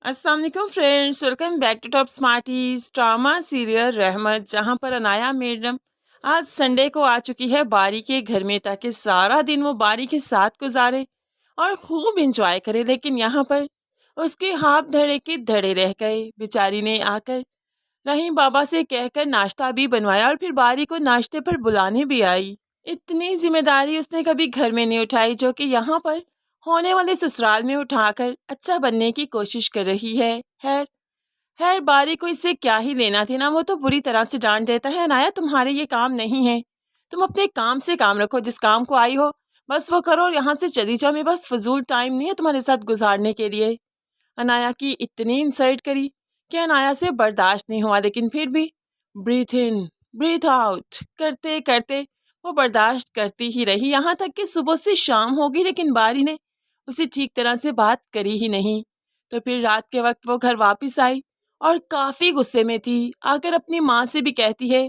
अस्सलाम वालेकुम friends, welcome back to top smarties drama serial Rahmat, जहां पर अनाया मैडम आज संडे को आ चुकी है बारी के घर में ताकि सारा दिन वो बारी के साथ गुजारे और खूब इंजॉय करे। लेकिन यहाँ पर उसके हाथ धड़े के धड़े रह गए। बेचारी ने आकर रहीम बाबा से कहकर नाश्ता भी बनवाया और फिर बारी को नाश्ते पर बुलाने भी आई। इतनी जिम्मेदारी उसने कभी घर में नहीं उठाई जो कि यहाँ पर होने वाले ससुराल में उठाकर अच्छा बनने की कोशिश कर रही है। खैर खैर बारी को इससे क्या ही लेना थी ना, वो तो बुरी तरह से डांट देता है, अनाया तुम्हारे ये काम नहीं है, तुम अपने काम से काम रखो, जिस काम को आई हो बस वो करो और यहाँ से चली जाओ, मैं बस फजूल टाइम नहीं है तुम्हारे साथ गुजारने के लिए। अनाया की इतनी इंसल्ट करी कि अनाया से बर्दाश्त नहीं हुआ, लेकिन फिर भी ब्रीथ इन ब्रीथ आउट करते करते वो बर्दाश्त करती ही रही। यहाँ तक कि सुबह से शाम हो गई लेकिन बारी ने उसे ठीक तरह से बात करी ही नहीं। तो फिर रात के वक्त वो घर वापस आई और काफ़ी गुस्से में थी। आकर अपनी माँ से भी कहती है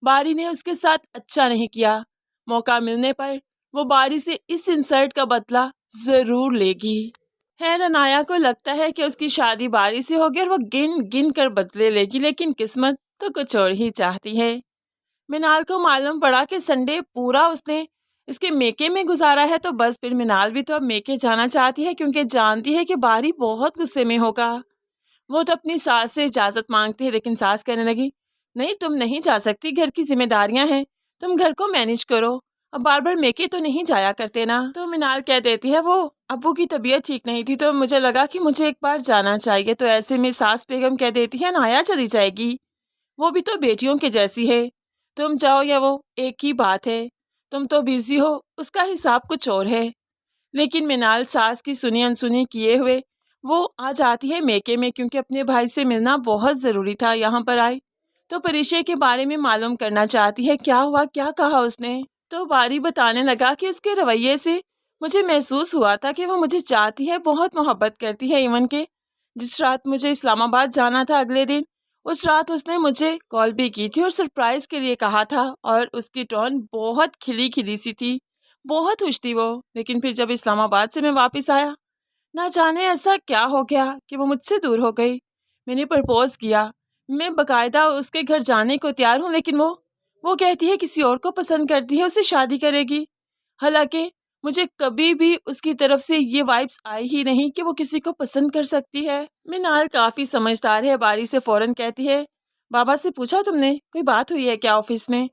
बारी ने उसके साथ अच्छा नहीं किया, मौका मिलने पर वो बारी से इस इंसल्ट का बदला ज़रूर लेगी। खैर अनाया को लगता है कि उसकी शादी बारी से होगी और वो गिन गिन कर बदले लेगी, लेकिन किस्मत तो कुछ और ही चाहती है। मिनाल को मालूम पड़ा कि संडे पूरा उसने इसके मेके में गुजारा है, तो बस फिर मिनाल भी तो अब मेके जाना चाहती है क्योंकि जानती है कि बारी बहुत गुस्से में होगा। वो तो अपनी सास से इजाज़त मांगती है लेकिन सास कहने लगी नहीं तुम नहीं जा सकती, घर की जिम्मेदारियां हैं, तुम घर को मैनेज करो, अब बार बार मेके तो नहीं जाया करते ना। तो मिनाल कह देती है वो अब्बू की तबीयत ठीक नहीं थी तो मुझे लगा कि मुझे एक बार जाना चाहिए। तो ऐसे में सास बेगम कह देती है नाया चली जाएगी, वो भी तो बेटियों के जैसी है, तुम जाओ या वो एक ही बात है, तुम तो बिजी हो, उसका हिसाब कुछ और है। लेकिन मिनाल सास की सुनी अनसुनी किए हुए वो आ जाती है मेके में क्योंकि अपने भाई से मिलना बहुत ज़रूरी था। यहाँ पर आई तो परिचय के बारे में मालूम करना चाहती है, क्या हुआ क्या कहा उसने। तो बारी बताने लगा कि उसके रवैये से मुझे महसूस हुआ था कि वो मुझे चाहती है, बहुत मोहब्बत करती है। इवन के जिस रात मुझे इस्लामाबाद जाना था अगले दिन, उस रात उसने मुझे कॉल भी की थी और सरप्राइज़ के लिए कहा था और उसकी टोन बहुत खिली खिली सी थी, बहुत खुश थी वो। लेकिन फिर जब इस्लामाबाद से मैं वापस आया, ना जाने ऐसा क्या हो गया कि वो मुझसे दूर हो गई। मैंने प्रपोज़ किया, मैं बकायदा उसके घर जाने को तैयार हूँ, लेकिन वो कहती है किसी और को पसंद करती है, उससे शादी करेगी। हालांकि मुझे कभी भी उसकी तरफ से ये वाइब्स आई ही नहीं कि वो किसी को पसंद कर सकती है। मिनाल काफ़ी समझदार है, बारी से फ़ौरन कहती है बाबा से पूछा तुमने, कोई बात हुई है क्या ऑफिस में?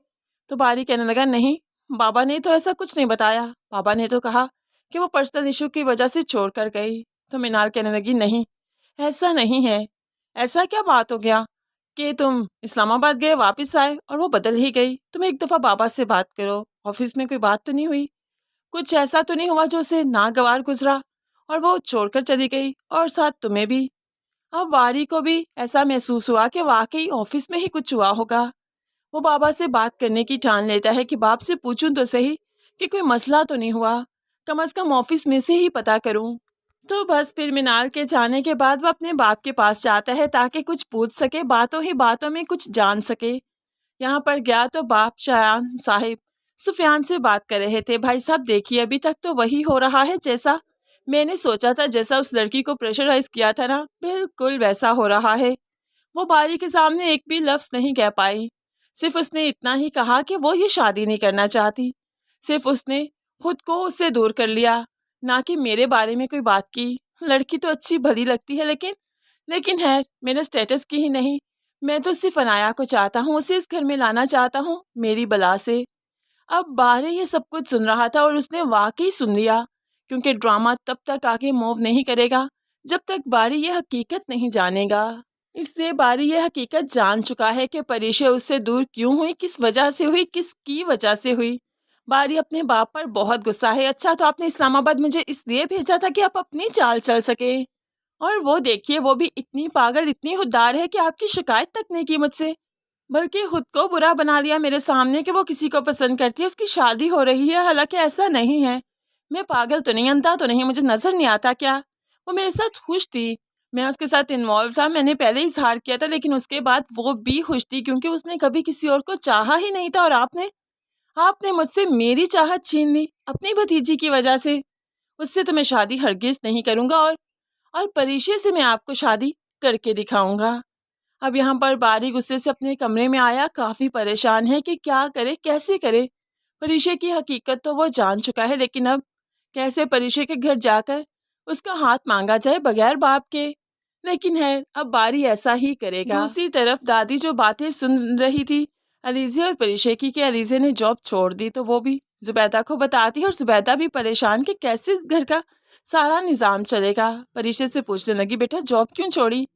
तो बारी कहने लगा नहीं, बाबा ने तो ऐसा कुछ नहीं बताया, बाबा ने तो कहा कि वो पर्सनल इशू की वजह से छोड़ कर गई। तो मिनाल कहने लगी नहीं, ऐसा नहीं है, ऐसा क्या बात हो गया कि तुम इस्लामाबाद गए वापस आए और वो बदल ही गई। तुम एक दफ़ा बाबा से बात करो, ऑफिस में कोई बात तो नहीं हुई, कुछ ऐसा तो नहीं हुआ जो उसे नागवार गुजरा और वो छोड़कर चली गई, और साथ तुम्हें भी। अब वारी को भी ऐसा महसूस हुआ कि वाकई ऑफिस में ही कुछ हुआ होगा। वो बाबा से बात करने की ठान लेता है कि बाप से पूछूं तो सही कि कोई मसला तो नहीं हुआ, कम से कम ऑफिस में से ही पता करूं। तो बस फिर मिनाल के जाने के बाद वो अपने बाप के पास जाता है ताकि कुछ पूछ सके, बातों ही बातों में कुछ जान सके। यहाँ पर गया तो बाप शायान साहिब सुफियान से बात कर रहे थे। भाई साहब देखिए, अभी तक तो वही हो रहा है जैसा मैंने सोचा था, जैसा उस लड़की को प्रेशराइज किया था ना, बिल्कुल वैसा हो रहा है। वो बारी के सामने एक भी लफ्ज़ नहीं कह पाई, सिर्फ उसने इतना ही कहा कि वो ये शादी नहीं करना चाहती। सिर्फ उसने खुद को उससे दूर कर लिया, ना कि मेरे बारे में कोई बात की। लड़की तो अच्छी भली लगती है लेकिन लेकिन है मेरे स्टेटस की ही नहीं। मैं तो सिर्फ अनाया को चाहता हूँ, उसे इस घर में लाना चाहता हूँ मेरी बला से। अब बाहर ये सब कुछ सुन रहा था और उसने वाकई सुन लिया, क्योंकि ड्रामा तब तक आगे मूव नहीं करेगा जब तक बारी ये हकीकत नहीं जानेगा। इसलिए बारी ये हकीकत जान चुका है कि परिशे उससे दूर क्यों हुई, किस वजह से हुई, किसकी वजह से हुई। बारी अपने बाप पर बहुत गुस्सा है। अच्छा तो आपने इस्लामाबाद मुझे इसलिए भेजा था कि आप अपनी चाल चल सके, और वो देखिए वो भी इतनी पागल इतनी हुद्दार है कि आपकी शिकायत तक नहीं की मुझसे, बल्कि खुद को बुरा बना लिया मेरे सामने कि वो किसी को पसंद करती है, उसकी शादी हो रही है। हालांकि ऐसा नहीं है, मैं पागल तो नहीं, अंधा तो नहीं, मुझे नज़र नहीं आता क्या? वो मेरे साथ खुश थी, मैं उसके साथ इन्वॉल्व था, मैंने पहले ही इजहार किया था, लेकिन उसके बाद वो भी खुश थी क्योंकि उसने कभी किसी और को चाहा ही नहीं था। और आपने आपने मुझसे मेरी चाहत छीन ली अपनी भतीजी की वजह से। उससे तो मैं शादी हरगिज़ नहीं करूँगा, और परिशे से मैं आपको शादी करके दिखाऊंगा। अब यहाँ पर बारी गुस्से से अपने कमरे में आया, काफ़ी परेशान है कि क्या करे, कैसे करे। परिशे की हकीकत तो वो जान चुका है, लेकिन अब कैसे परिशे के घर जाकर उसका हाथ मांगा जाए बगैर बाप के। लेकिन है, अब बारी ऐसा ही करेगा। दूसरी तरफ दादी जो बातें सुन रही थी अलीज़े और परिशे की, कि अलीज़े ने जॉब छोड़ दी, तो वो भी जुबैदा को बताती है और जुबैदा भी परेशान कि कैसे इस घर का सारा निज़ाम चलेगा। परिशे से पूछने लगी, बेटा जॉब क्यों छोड़ी?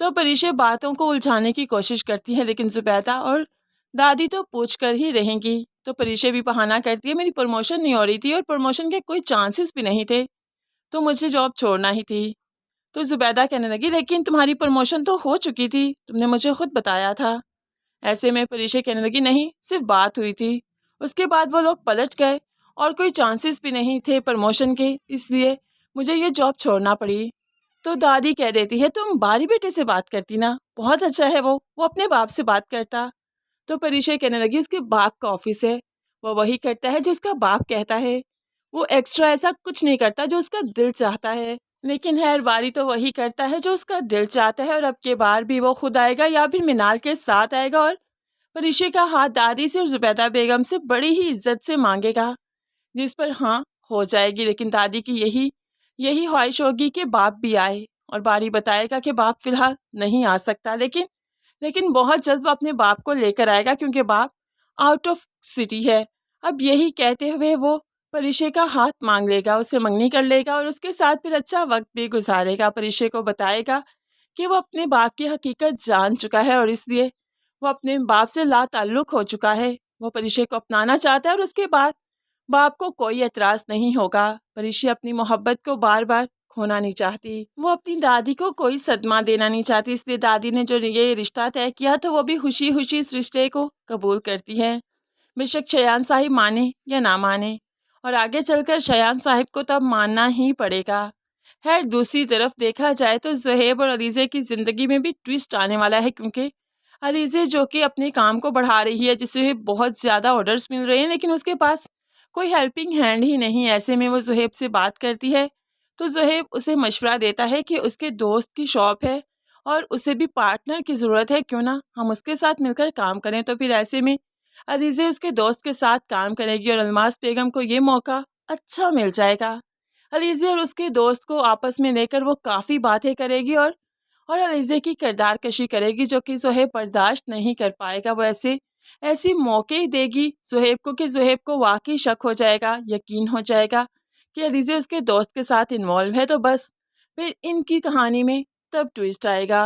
तो परिशे बातों को उलझाने की कोशिश करती है, लेकिन जुबैदा और दादी तो पूछ कर ही रहेंगी। तो परिशे भी बहाना करती है, मेरी प्रमोशन नहीं हो रही थी और प्रमोशन के कोई चांसेस भी नहीं थे, तो मुझे जॉब छोड़ना ही थी। तो जुबैदा कहने लगी, लेकिन तुम्हारी प्रमोशन तो हो चुकी थी, तुमने मुझे खुद बताया था। ऐसे में परिशे कहने लगी, नहीं सिर्फ बात हुई थी, उसके बाद वो लोग पलट गए और कोई चांसेस भी नहीं थे प्रमोशन के, इसलिए मुझे ये जॉब छोड़ना पड़ी। तो दादी कह देती है, तुम बारी बेटे से बात करती ना, बहुत अच्छा है, वो अपने बाप से बात करता। तो परिशे कहने लगी, उसके बाप का ऑफिस है, वो वही करता है जो उसका बाप कहता है, वो एक्स्ट्रा ऐसा कुछ नहीं करता जो उसका दिल चाहता है। लेकिन खैर बारी तो वही करता है जो उसका दिल चाहता है, और अब के बार भी वो खुद आएगा या फिर मिनाल के साथ आएगा और परिशे का हाथ दादी से और जुबैदा बेगम से बड़ी ही इज्जत से मांगेगा, जिस पर हाँ हो जाएगी। लेकिन दादी की यही यही ख्वाहिश होगी कि बाप भी आए, और बारी बताएगा कि बाप फिलहाल नहीं आ सकता, लेकिन बहुत जल्द वो अपने बाप को लेकर आएगा, क्योंकि बाप आउट ऑफ सिटी है। अब यही कहते हुए वो परिशे का हाथ मांग लेगा, उसे मंगनी कर लेगा और उसके साथ फिर अच्छा वक्त भी गुजारेगा। परिशे को बताएगा कि वो अपने बाप की हकीकत जान चुका है और इसलिए वो अपने बाप से लाताल्लुक हो चुका है। वो परिशे को अपनाना चाहता है और उसके बाद बाप को कोई एतराज़ नहीं होगा। परिशे अपनी मोहब्बत को बार बार खोना नहीं चाहती, वो अपनी दादी को कोई सदमा देना नहीं चाहती, इसलिए दादी ने जो ये रिश्ता तय किया तो वो भी खुशी खुशी इस रिश्ते को कबूल करती है, बेशक शयान साहिब माने या ना माने। और आगे चलकर शयान साहिब को तो अब मानना ही पड़ेगा। खैर दूसरी तरफ देखा जाए तो ज़ुहैब और अलीज़े की ज़िंदगी में भी ट्विस्ट आने वाला है, क्योंकि अलीज़े जो कि अपने काम को बढ़ा रही है, जिसे बहुत ज़्यादा ऑर्डर्स मिल रहे हैं, लेकिन उसके पास कोई हेल्पिंग हैंड ही नहीं। ऐसे में वो ज़ुहैब से बात करती है, तो ज़ुहैब उसे मशवरा देता है कि उसके दोस्त की शॉप है और उसे भी पार्टनर की ज़रूरत है, क्यों ना हम उसके साथ मिलकर काम करें। तो फिर ऐसे में अलीज़े उसके दोस्त के साथ काम करेगी और अलमास बेगम को ये मौका अच्छा मिल जाएगा। अलीज़े और उसके दोस्त को आपस में लेकर वो काफ़ी बातें करेगी और अलीज़े की किरदार कशी करेगी, जो कि ज़ुहैब बर्दाश्त नहीं कर पाएगा। वो ऐसी मौके देगी ज़ुहैब को कि ज़ुहैब को वाकई शक हो जाएगा, यकीन हो जाएगा कि अलीज़े उसके दोस्त के साथ इन्वॉल्व है। तो बस फिर इनकी कहानी में तब ट्विस्ट आएगा।